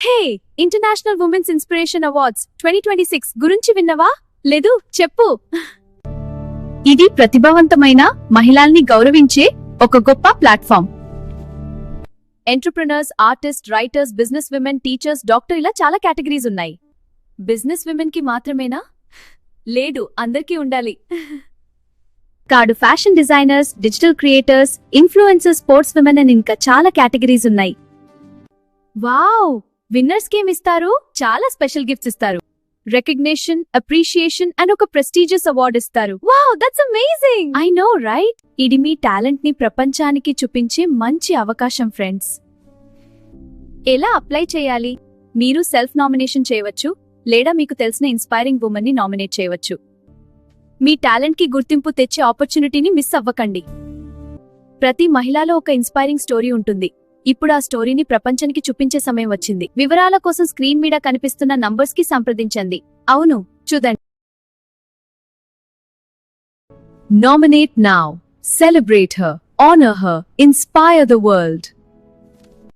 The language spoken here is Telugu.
హే, ఇంటర్నేషనల్ ఉమెన్స్ ఇన్స్పిరేషన్ అవార్డ్స్ 2026 గురించి విన్నవా? లేదు, చెప్పు. ఇది ప్రతిభావంతమైన మహిళల్ని గౌరవించే ఒక గొప్ప platform. Entrepreneurs, artist, writers, business women, teachers, doctor ఇలా చాలా కేటగిరీస్ ఉన్నాయి. బిజినెస్ విమెన్ కి మాత్రమేనా? లేదు, అందరికీ ఉండాలి. కాదు, fashion designers, digital creators, influencers, sports women అని ఇంకా చాలా కేటగిరీస్ ఉన్నాయి. వావ్! విన్నర్స్ కేమిస్తారు? చాలా స్పెషల్ గిఫ్ట్స్ ఇస్తారు. రికగ్నిషన్, అప్రిషియేషన్ అండ్ ఒక ప్రెస్టీజియస్ అవార్డ్ ఇస్తారు. Wow, that's amazing! I know, right? ఇది మీ టాలెంట్ ని ప్రపంచానికి చూపించే మంచి అవకాశం ఫ్రెండ్స్. ఎలా అప్లై చేయాలి? మీరు సెల్ఫ్ నామినేషన్ చేయవచ్చు లేదా మీకు తెలిసిన ఇన్స్పైరింగ్ ఉమెన్ ని నామినేట్ చేయవచ్చు. మీ టాలెంట్ కి గుర్తింపు తెచ్చే ఆపర్చునిటీని మిస్ అవ్వకండి. ప్రతి మహిళలో ఒక ఇన్స్పైరింగ్ స్టోరీ ఉంటుంది. ఇప్పుడు ఆ స్టోరీని ప్రపంచానికి చూపించే సమయం వచ్చింది. వివరాల కోసం స్క్రీన్ మీద కనిపిస్తున్న నంబర్స్ కి సంప్రదించండి. అవును, చూడండి. Nominate now. Celebrate her. Honor her. Inspire the world.